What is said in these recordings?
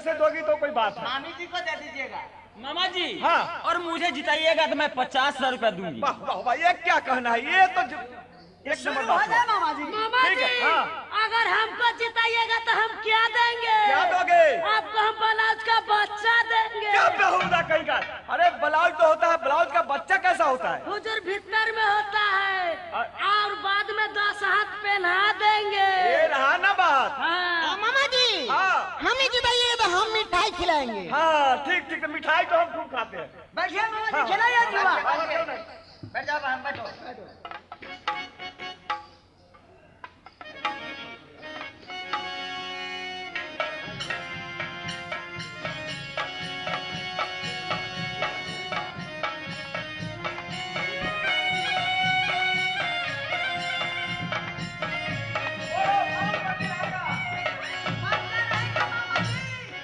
से दोगी तो कोई बात है। मामी जी को दे दीजिएगा। मामा जी। हाँ। और मुझे जिताइएगा तो मैं 50,000 रुपया दूंगी। वाह वाह वाह, ये क्या कहना है, ये तो एक नंबर बात है। मामा जी। मामा ठीक जी, है, हाँ। अगर हमको जिताइएगा तो हम क्या देंगे? क्या दोगे? आपको हम ब्लाउज का बच्चा देंगे। क्या बेहुदा कहीं का। अरे ब्लाउज तो होता है, ब्लाउज का बच्चा कैसा होता है? हुजूर भीतर में होता है और बाद में 10 हाथ पहना देंगे। ये रहा ना बात। हाँ। मामा जी, हाँ हमें जिताइए तो हम मिठाई खिलाएंगे। हाँ, ठीक ठीक, मिठाई तो हम खूब खाते हैं। बैठिए मामा हाँ। जी, खिलाइए जुआ। बैठ जाओ बहन, बैठो।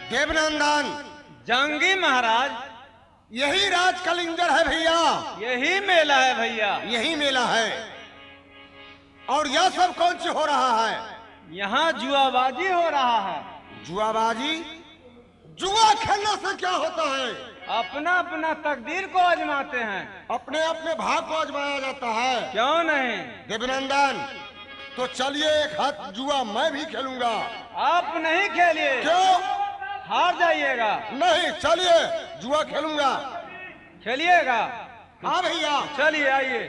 देवनंदन, जंगी महाराज, यही राज कलिंगर है भैया, यही मेला है भैया। यही मेला है। और यह सब कौन सी हो रहा है? यहाँ जुआबाजी हो रहा है। जुआबाजी? जुआ खेलने से क्या होता है? अपना अपना तकदीर को आजमाते हैं। अपने अपने भाग को आजमाया जाता है। क्यों नहीं? देवनंदन, तो चलिए एक हाथ जुआ मैं भी खेलूंगा। आप नहीं खेलिए, क्यों? हार जाइएगा। नहीं, चलिए जुआ खेलूंगा। खेलिएगा? हाँ भैया। चलिए आइए।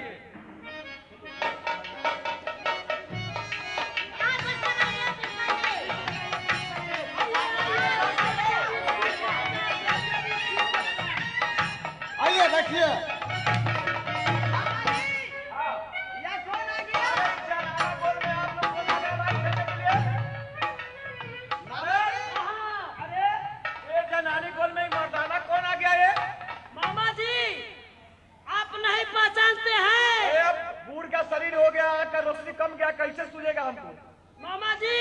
आइए बैठिए। मामा जी, आप नहीं पहचानते हैं? बूढ़ का शरीर हो गया, का रोशनी कम गया, कैसे सुझेगा हमको? मामा जी,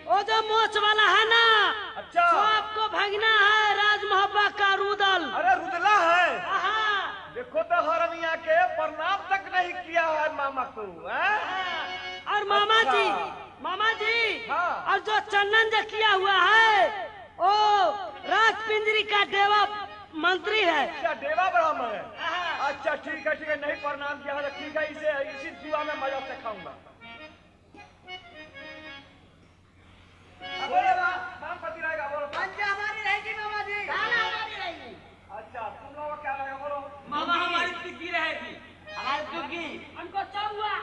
वो जो मोच वाला है ना, अच्छा। वो आपको भगना है राज मोहब्बत का रुदल। अरे रुदला है। हाँ। देखो तो हरमिया के प्रणाम तक नहीं किया है मामा को। और मामा अच्छा। जी, मामा जी, हाँ। और जो चंदन जो किया हुआ है वो राज पिंजरी का देवा मंत्री है। अच्छा, देवा ब्राह्मण है। अच्छा ठीक है ठीक है, नहीं प्रणाम किया है, ठीक है, इसे इसी जुआ में मजा से खाऊंगा। बोलो नाम पति रहेगा, बोलो। पंजा हमारी रहेगी मामा जी। गाना हमारी रहेगी। अच्छा, तुम लोगों का क्या रहेगा, बोलो। मामा हमारी तिग्गी रहेगी। हमारी दुग्गी। हमको चौवा।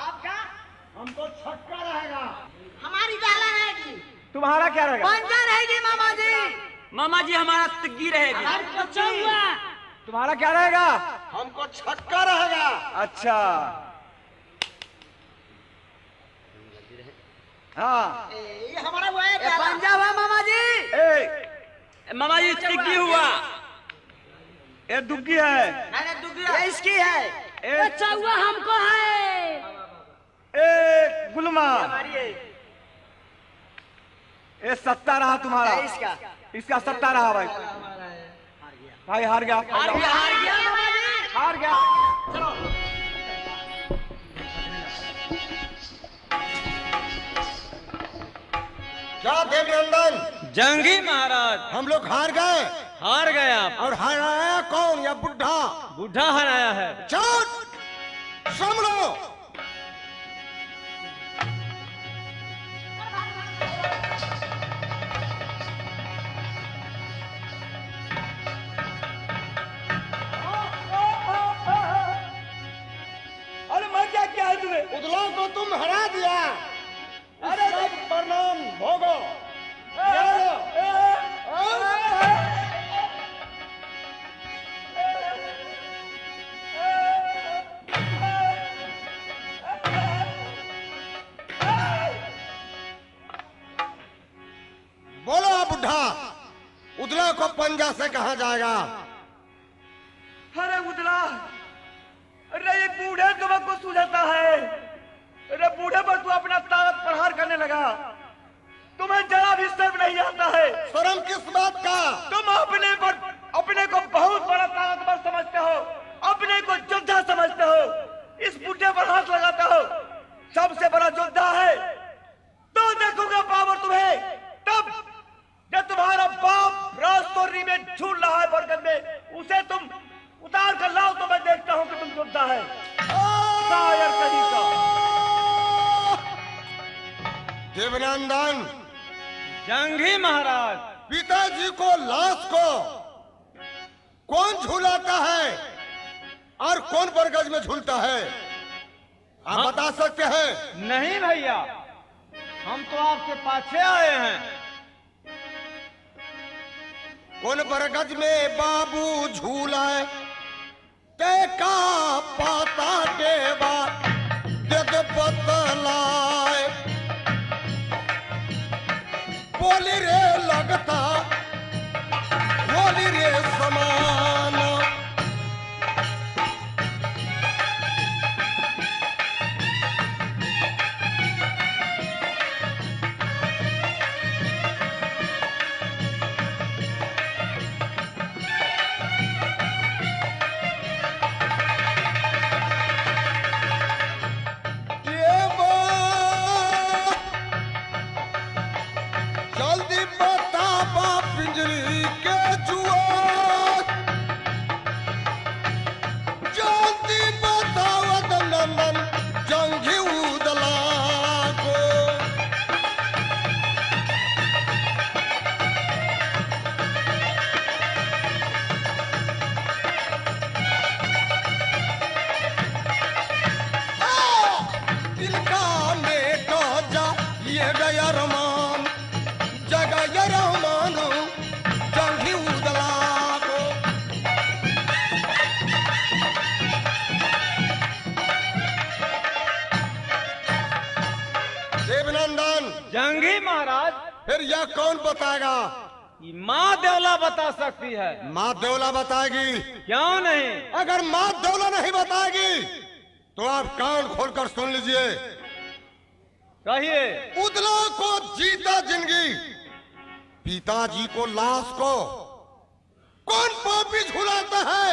आपका? हमको छक्का रहेगा। हमारी गाला रहेगी। तुम्हारा क्या रहेगा? पंजा रहेगी मामा जी। मामा जी हमारा तिग्गी रहेगी। हमको चौवा। तुम्हारा क्या रहेगा? हमको छक्का रहेगा। अच्छा हाँ, ये हमारा हुआ है पंजा हुआ मामा जी। ए मामा जी तिग्गी हुआ। ये दुग्गी है। मैंने दुग्गी ये इसकी है। ये चौवा हमको है। ए गुलमा, हमारी है। ये सत्ता रहा तुम्हारा। इसका। इसका सत्ता रहा भाई। भाई हार गया, हार गया, हार गया। मामा जी। हार गया। चलो। क्या देवनंदन, जंगी महाराज, हम लोग हार गए? हार गए आप। और हराया कौन? या बुढ़ा? बुढ़ा हराया है। चुप, सुन लो। अरे मैं क्या किया है तुम्हें? उदला को तुम हरा दिया। अरे सब प्रणाम भोगो। ये लो। बोलो बुढ़ा, उदला को पंजा से कहा जाएगा? अरे उदला, अरे ये बूढ़े तुमको सुझाता है। अरे बूढ़े पर तू अपना ताकत प्रहार करने लगा। तुम्हें जरा भी शर्म नहीं आता है। शर्म किस बात का? तुम अपने को बहुत बड़ा ताकतवर समझते हो, अपने को योद्धा समझते हो, इस बूढ़े पर हाथ लगाते हो। सबसे बड़ा योद्धा है तो देखूंगा पावर तुम्हें, तब लगता है शायर कहीं का। देवनंदन, जंगी महाराज, पिताजी को लाश को कौन झूलाता है और कौन बरगद में झूलता है, आप हाँ? बता सकते हैं? नहीं भैया, हम तो आपके पाछे आए हैं। कौन बरगद में बाबू झूला है, ते का पाता देवा दद बतलाए, बोली रे लगता बोली रे समान, जल्दी बता बा पिंजरी के जुआ, जल्दी बतावत नंदन जंगी उदला को। तिलका में तो जा ये गया रमान, जगह रमान जंगी उदला को। देवनंदन, जंगी महाराज, फिर यह कौन बताएगा? ये माँ देवला बता सकती है। माँ देवला बताएगी? क्यों नहीं? अगर माँ देवला नहीं बताएगी तो आप कान खोलकर सुन लीजिए। कहिए। उदला को जीता जिंदगी, पिताजी को लाश को कौन पापी झुलाता है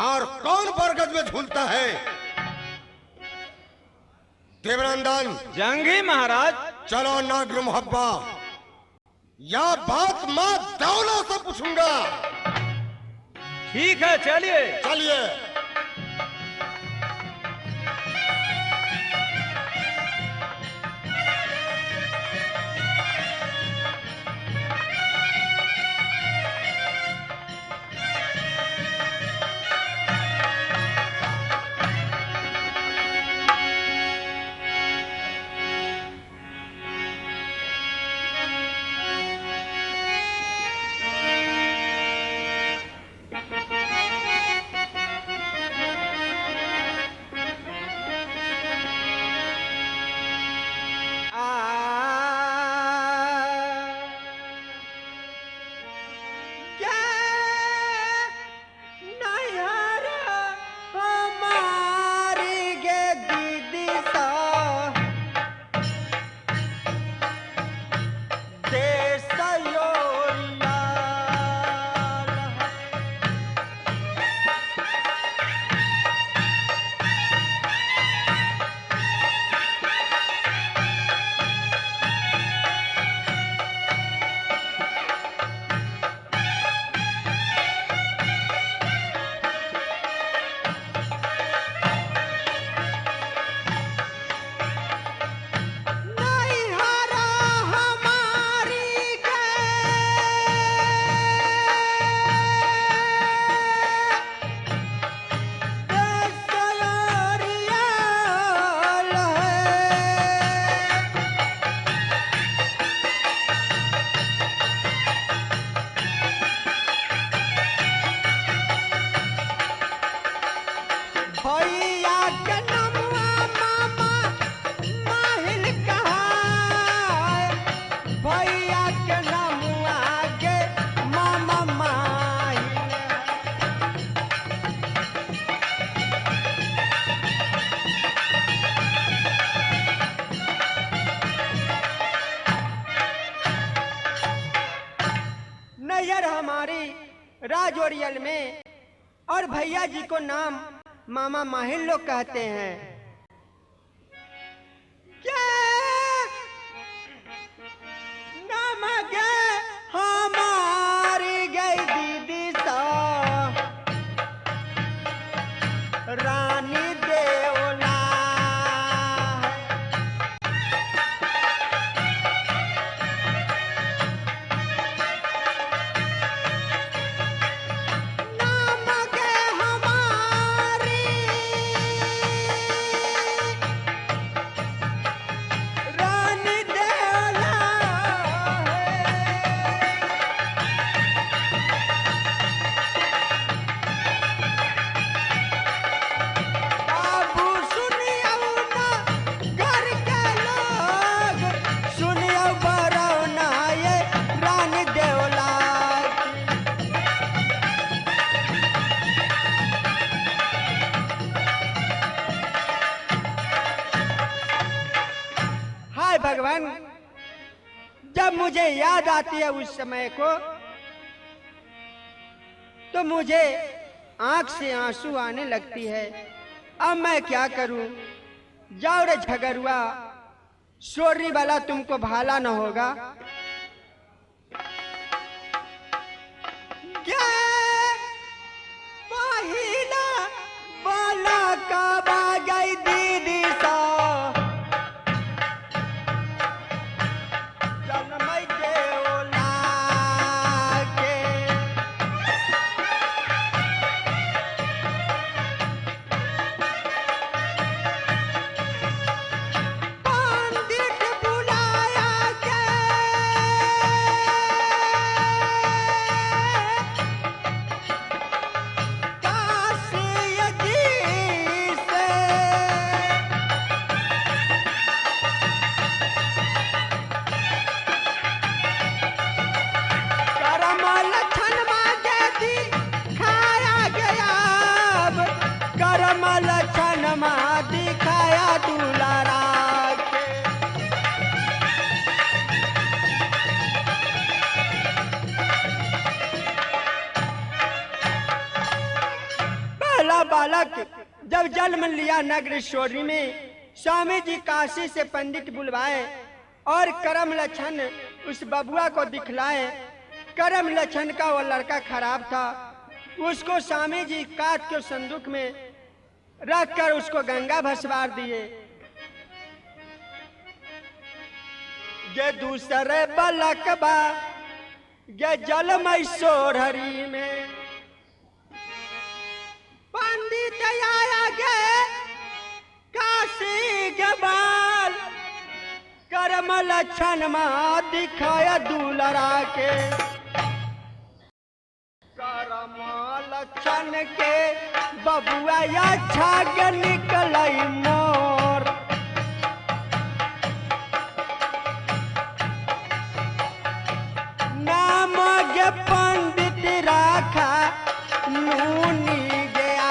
और कौन बरगद में झूलता है? देवनंदन, जंगी महाराज, चलो नागरी मुहब्बा, यह बात माँ देवला से पूछूंगा। ठीक है, चलिए। चलिए। राजौरियल में और भैया जी को नाम मामा माहिर लोग कहते हैं। क्या नाम गे हमारी गई दीदी सा भगवान, जब मुझे याद आती है उस समय को तो मुझे आंख से आंसू आने लगती है। अब मैं क्या करूं? जाओ रे झगरुआ, सोरी वाला तुमको भाला न होगा। महिला वाला का बागई दीदी सा जन्मई देवला के पंडित बुलाया के काशी जी से करम लक्षण मांगे दी खाया गया। अब करम लक्षण मां दिखाया दुलारा के। पहला बालक जब जन्म लिया नगरेश्वरी में, स्वामी जी काशी से पंडित बुलवाए और करम लक्षण उस बबुआ को दिखलाए। करम लक्षण का वो लड़का खराब था, उसको स्वामी जी काट के संदूक में रख कर उसको गंगा भसवार दिए। ये दूसरे बालक बा ये जलमय सोरहरी में, पंडित आया गए काशी के बाल। करम लक्षण मां दिखाया दुलरा के। करम लक्षण के बबुआ या छाग निकलई मोर। नाम गे पंडित राखा नूनी गया।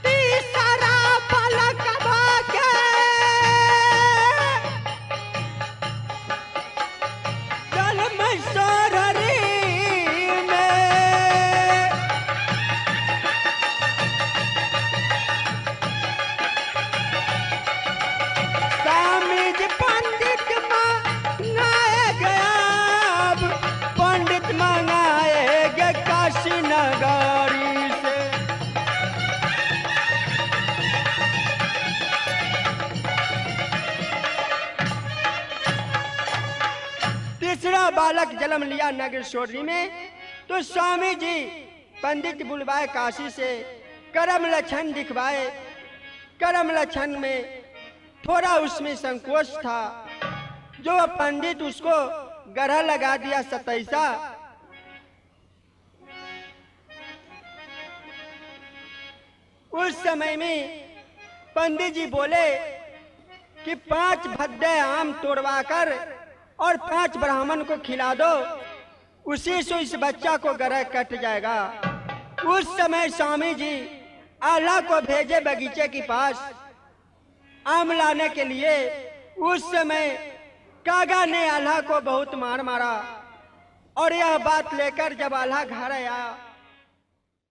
तीसरा बालक भागे जलमय सोरहरी में। स्वामी जी पंडित मंगाए गया। अब पंडित मंगाए गए काशी नगरी से। तीसरा बालक जन्म लिया नगरेश्वरी में तो स्वामी जी पंडित बुलवाए काशी से, करम लक्षण दिखवाए। करम लक्षण में थोड़ा उसमें संकोच था, जो पंडित उसको गढ़ा लगा दिया 27। उस समय में पंडित जी बोले कि 5 भद्दे आम तोड़वाकर और 5 ब्राह्मण को खिला दो, उसी से इस बच्चा को गरह कट जाएगा। उस समय स्वामी जी आल्हा को भेजे बगीचे के पास आम लाने के लिए। उस समय कागा ने आल्हा को बहुत मार मारा और यह बात लेकर जब आल्हा घर आया